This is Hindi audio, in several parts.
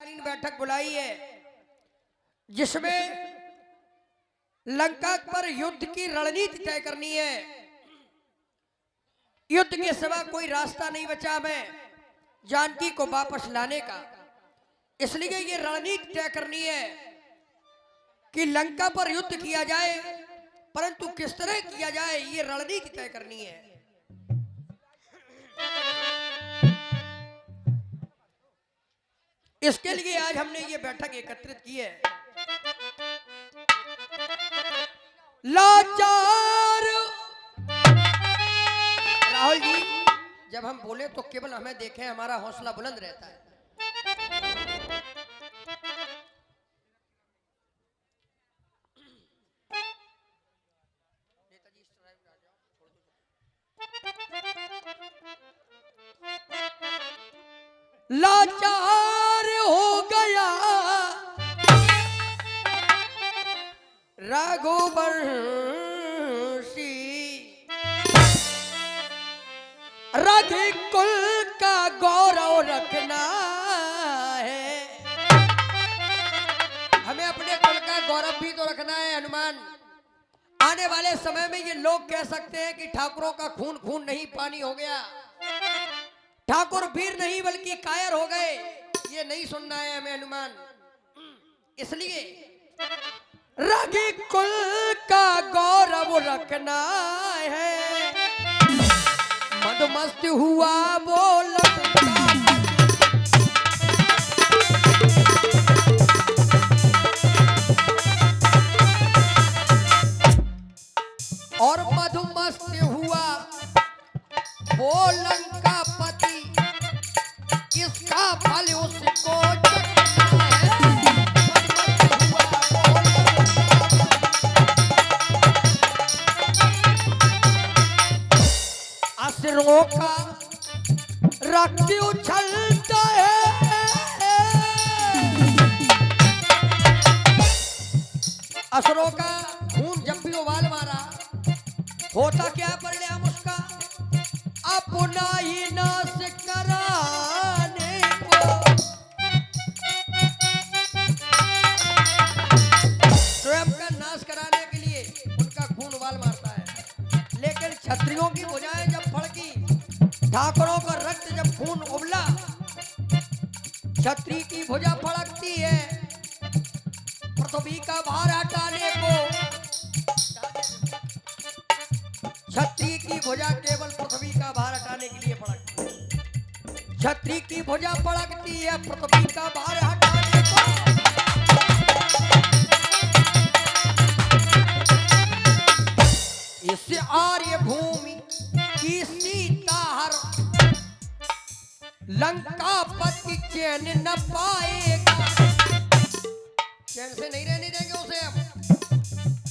आपातकालीन बैठक बुलाई है जिसमें लंका पर युद्ध की रणनीति तय करनी है। युद्ध के सिवा कोई रास्ता नहीं बचा हमें जानकी को वापस लाने का, इसलिए ये रणनीति तय करनी है कि लंका पर युद्ध किया जाए, परंतु किस तरह किया जाए ये रणनीति तय करनी है। इसके लिए आज हमने ये बैठक एकत्रित की है। लाचार राहुल जी, जब हम बोले तो केवल हमें देखें, हमारा हौसला बुलंद रहता है। लाचार हो गया रघुवंशी, रघुकुल का गौरव रखना है। हमें अपने कुल का गौरव भी तो रखना है हनुमान। आने वाले समय में ये लोग कह सकते हैं कि ठाकुरों का खून खून नहीं पानी हो गया, ठाकुर वीर नहीं बल्कि कायर हो गए। ये नहीं सुनना है हमें हनुमान। इसलिए रघुकुल का गौरव रखना है। मदमस्त हुआ वो लंका, और मधुमस्त हुआ वो लंकापति, इसका फल उसको चखना है। असुरों का रक्त उछलता है, असुरों का खून जब भी उबाल मारा, होता क्या परिणाम उसका? अपना ही नाश कराने को। स्वयं का नाश कराने के लिए उनका खून उबाल मारता है। लेकिन क्षत्रियों की भुजाएं जब फड़की, ठाकुरों का रक्त जब खून उबला, क्षत्रिय की भुजा फड़कती है पृथ्वी का भार हटाने को। क्षत्रिय की भुजा केवल पृथ्वी का भार हटाने के लिए फड़कती है। क्षत्रिय की भुजा फड़कती है पृथ्वी का भार हटाने को। इस आर्य भूमि की सीता हर लंकापति चैन न पाएगा। चैन से नहीं रहने देंगे उसे हम।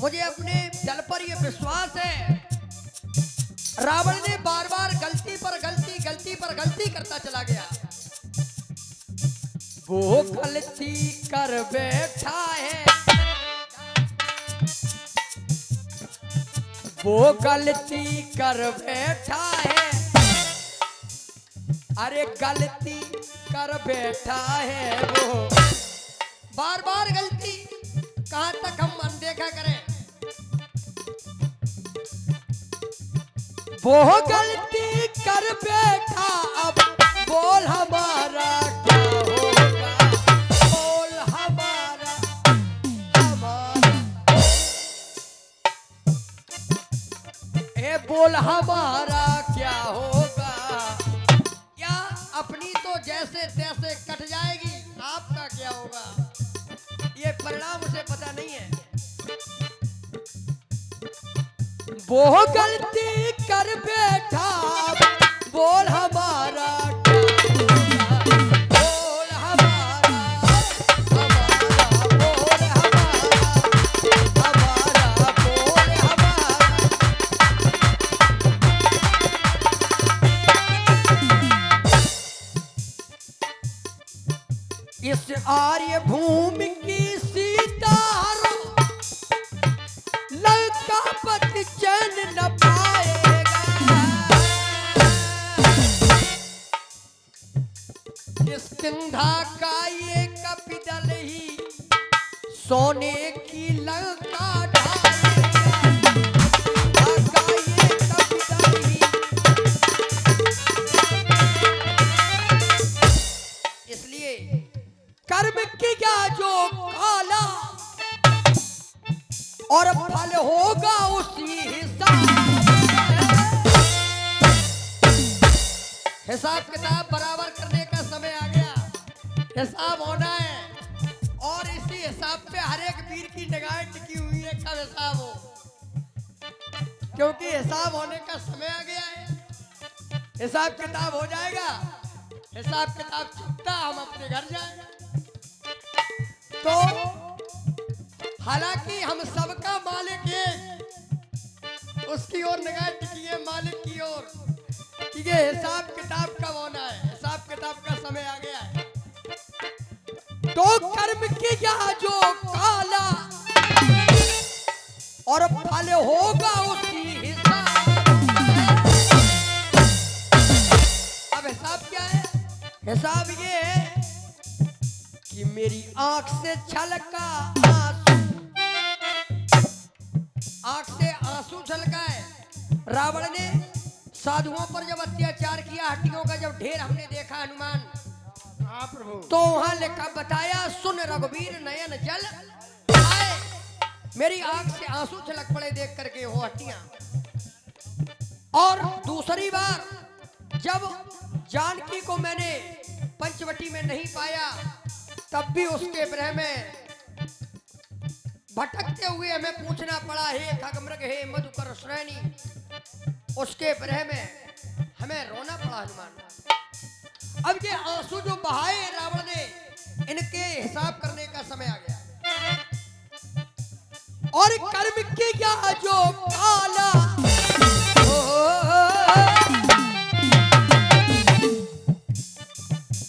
मुझे अपने दल पर यह विश्वास है। रावण ने बार बार गलती पर गलती करता चला गया। वो गलती कर बैठा है, वो गलती कर बैठा है, अरे गलती कर बैठा है वो। बार बार गलती, कहां तक हम अनदेखा करें? वो गलती कर बैठा, अब बोल हमारा क्या होगा? बोल हमारा बोल हमारा क्या होगा? या अपनी तो जैसे तैसे कट जाएगी, आपका क्या होगा? ये परिणाम उसे पता नहीं है। वो गलती कर बैठा, बोल हमारा क्या होगा? बोल हमारा बोल हमारा। इस आर्य भूमि की सीता लंकापति चैन न पाएगा। किष्किंधा का ये सोने की लंका ढालेगा, आका ये कविताई। इसलिए कर्म किया जो काला और फल होगा उसी हिसाब किताब बराबर करने का समय आ गया। हिसाब होना है और इसी हिसाब पे हर एक वीर की निगाहें टिकी हुई है। कब हिसाब हो, क्योंकि हिसाब होने का समय आ गया है। हिसाब किताब हो जाएगा, हिसाब किताब चुकता हम अपने घर जाएंगे। तो हालांकि हम सबका मालिक है, उसकी ओर निगाह टिकी है मालिक की ओर, कि ये हिसाब किताब कब होना है, हिसाब किताब का समय आ गया है। तो कर्म किया जो काला और फल होगा उसी हिसाब। अब हिसाब क्या है? हिसाब ये है कि मेरी आंख से छलका आंसू, आंख से आंसू छलका है। रावण ने साधुओं पर जब अत्याचार किया, हड्डियों का जब ढेर हमने देखा हनुमान, तो वहां लिखा बताया सुन रघुवीर नयन जल आए। मेरी आंख से आंसू छलक पड़े देख करके वो हड्डियां। और दूसरी बार जब जानकी को मैंने पंचवटी में नहीं पाया, तब भी उसके विरह में भटकते हुए हमें पूछना पड़ा, हे खगमृग हे मधुकर श्रेणी। उसके विरह में हमें रोना पड़ा हनुमान। अब ये आंसू जो बहाए रावण ने, इनके हिसाब करने का समय आ गया। और कर्म किया जो काला,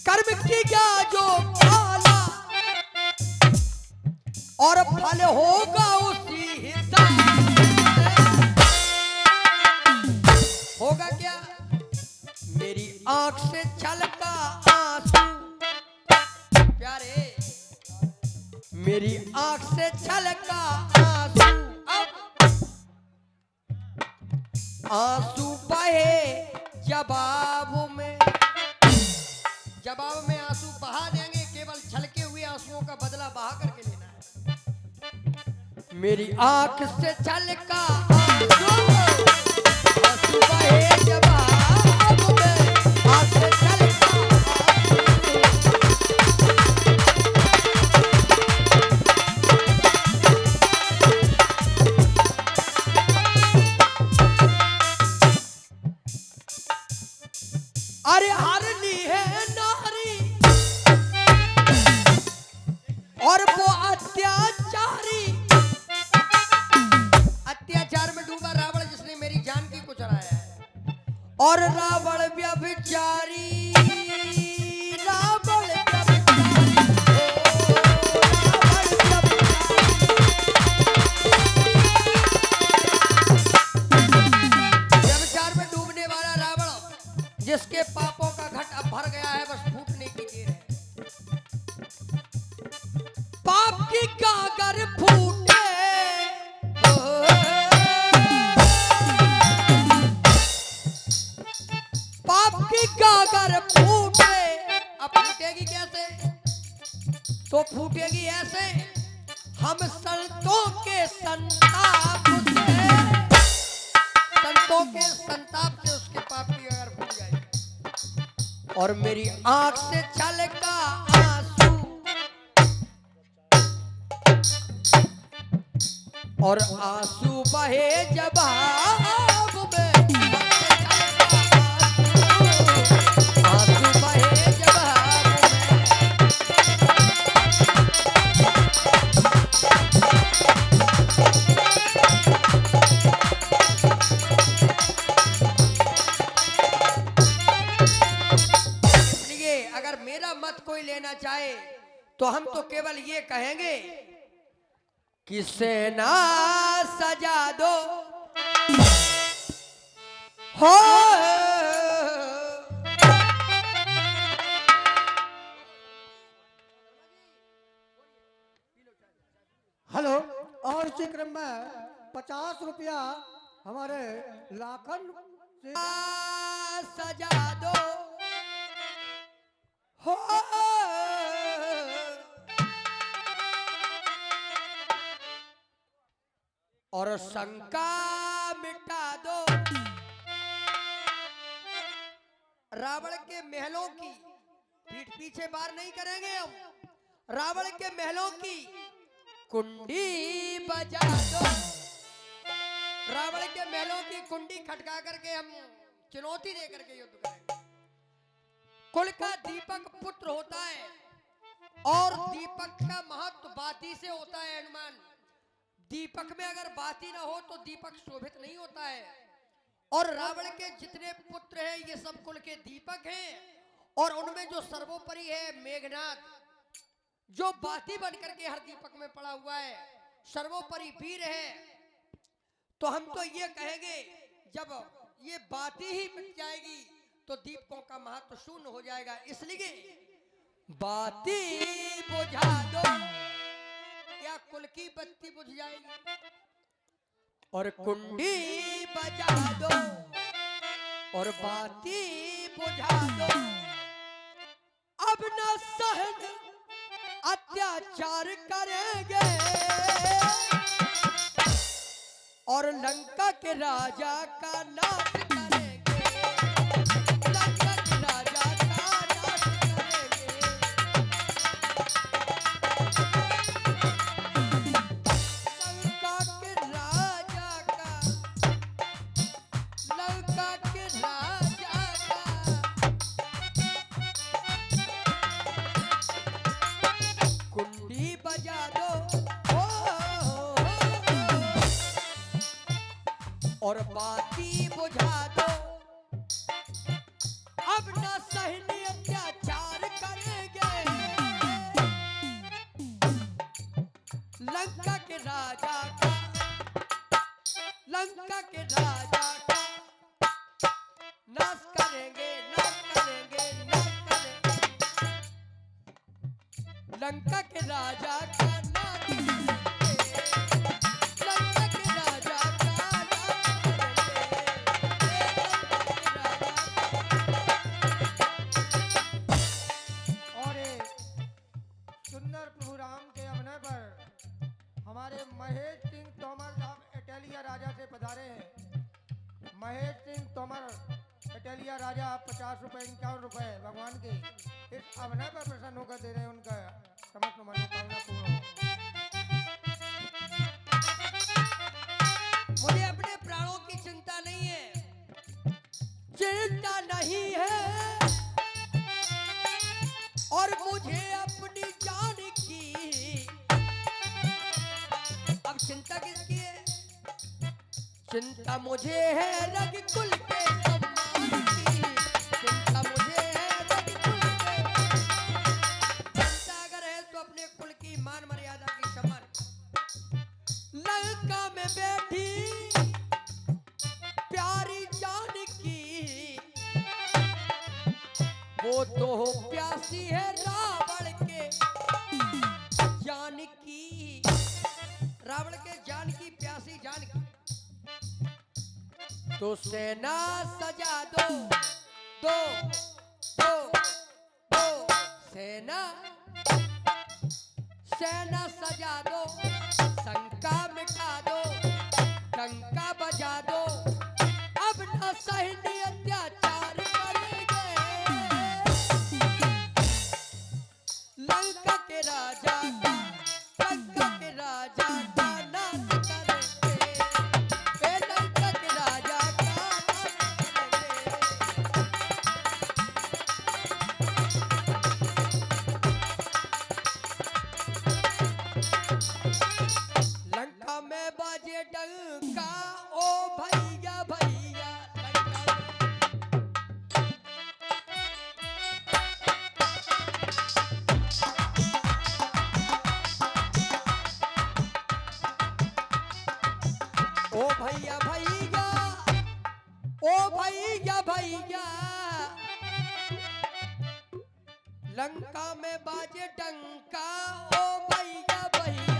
कर्म किया जो काला और फल होगा उसी हिसाब। होगा क्या? मेरी आंख से छलका आंसू, प्यारे मेरी आंख से छलका आंसू। आंसू बहे जवाब में, जवाब में आंसू बहा देंगे, केवल छलके हुए आंसुओं का बदला बहा करके लेना है। मेरी आंख से छलका आंसू, आंसू बहे जवाब में, आंख से छलका अरे हारनी है नारी और वो अत्याचारी। अत्याचार में डूबा रावण, जिसने मेरी जानकी को चढ़ाया है। और रावण व्यभिचारी, रावण व्यभिचार में डूबने वाला रावण, जिसके पापों का घट अब भर गया है, बस फूटने की देर है। पाप की गागर फूटे, पाप की गागर फूटे। अब फूटेगी कैसे? तो फूटेगी ऐसे, हम संतों के संताप से, संतों के संताप से उसके पाप की गागर फूट जाएगी। और मेरी आंख से छलका आंसू, और आंसू बहे जवाब में, आंसू बहे जवाब में। इसलिए अगर मेरा मत कोई लेना चाहे तो हम तो केवल ये कहेंगे कि सेना सजा दो हो, हेलो। और इसी क्रम में 50 रुपया हमारे लाखन से सजा दो हो, और शंका मिटा दो। रावण के महलों की पीठ पीछे बार नहीं करेंगे हम। रावण के महलों की कुंडी बजा दो। रावण के महलों की कुंडी खटका करके हम चुनौती दे करके युद्ध करेंगे। कुल का दीपक पुत्र होता है और दीपक का महत्व बाती से होता है। हनुमान, दीपक में अगर बाती ना हो तो दीपक शोभित नहीं होता है। और रावण के जितने पुत्र हैं ये सब कुल के दीपक हैं, और उनमें जो सर्वोपरि है मेघनाद, जो बाती बन करके हर दीपक में पड़ा हुआ है, सर्वोपरि वीर है। तो हम तो ये कहेंगे जब ये बाती ही मिट जाएगी तो दीपकों का महत्व शून्य हो जाएगा। इसलिए बाती बुझा दो, या कुल की बत्ती बुझ जाएगी, और कुंडी बजा दो, और बाती बुझा दो। अब न सहन अत्याचार करेंगे, और लंका के राजा का नाश करेंगे। लंका के राजा का नाश करेंगे। लंका के राजा का, लंका के राजा का कुंडी बजा दो और बाती बुझा दो। अब न सहनीय अत्याचार करेंगे, लंका के राजा का, लंका के राजा का नाश करेंगे, नाश करेंगे, नाश करेंगे। लंका के राजा का नाश करेंगे, लंका के राजा का नाश करेंगे। और ये सुंदर प्रभु राम के अभिनय पर हमारे महेश सिंह तोमर साहब इटालिया राजा से पधारे हैं। महेश सिंह तोमर इटालिया राजा 50 रुपए 51 रुपए भगवान के इस अभिनय पर प्रसन्न होकर दे रहे हैं। उनका समस्त मनोकामना पूर्ण हो। मुझे अपने प्राणों की चिंता नहीं है, चिंता नहीं है, और मुझे अपनी जान की। अब चिंता किसकी है? चिंता मुझे है रघुकुल के सम्मान की। चिंता मुझे है रघुकुल के, चिंता अगर है तो अपने कुल की मान मर्यादा की सम्मान। लंका में बैठी प्यारी जानकी, वो तो प्यासी है रावण के जानकी। रावण के जानकी प्यासी जानकी, तो सेना सजा दो, दो, दो, दो सेना, सेना सजा दो। शंका मिटा दो, टंका बजा दो। अब न सहनीय अत्याचार करेंगे, लंका के राजा का, लंका के राजा का नाश करेंगे। ए लंका के राजा का नाश करेंगे। लंका में बाजे डंका, ओ भैया भैया लंका ओ भैया भैया, ओ भैया भैया, लंका में बाजे डंका, ओ भैया भैया।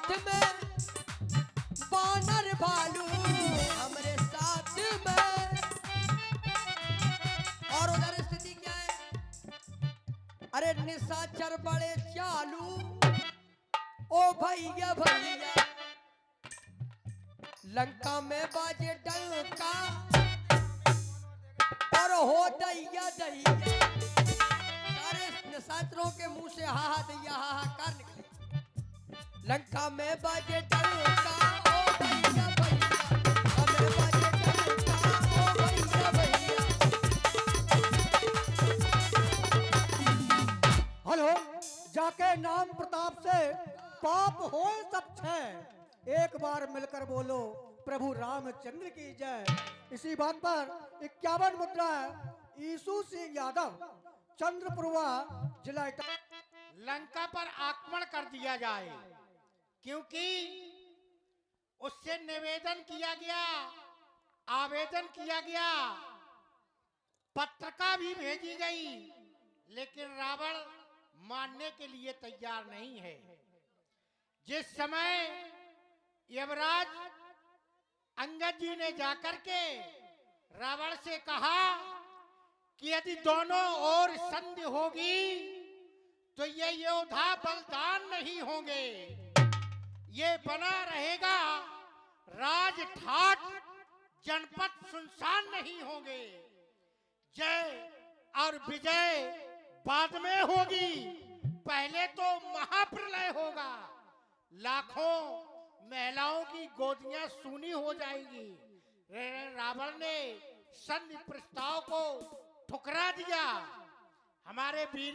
साथ में बानर भालू हमारे साथ में। और उधर स्थिति क्या है? अरे निशाचर बड़े चालू, ओ भैया भैया लंका में बाजे डंका और हो दैया दैया। सारे निशाचरों के मुंह से हा हा दैया हा हा कर निकले। लंका में बाजे डंका ओ भैया भैया, हमें बाजे डंका ओ भैया भैया। हेलो, जाके नाम प्रताप से पाप हो सब छह, एक बार मिलकर बोलो प्रभु रामचंद्र की जय। इसी बात पर 51 मुद्रा ईसु सिंह यादव, चंद्रपुरवा, जिला लंका पर आक्रमण कर दिया जाए, क्योंकि उससे निवेदन किया गया, आवेदन किया गया, पत्रिका भी भेजी गई, लेकिन रावण मानने के लिए तैयार नहीं है। जिस समय यमराज अंगद जी ने जाकर के रावण से कहा कि यदि दोनों ओर संधि होगी तो ये योद्धा बलिदान नहीं होंगे, ये बना रहेगा राजठाट, जनपद सुनसान नहीं होंगे। जय और विजय बाद में होगी, पहले तो महाप्रलय होगा, लाखों महिलाओं की गोदियां सूनी हो जाएंगी। रावण ने संधि प्रस्ताव को ठुकरा दिया। हमारे वीर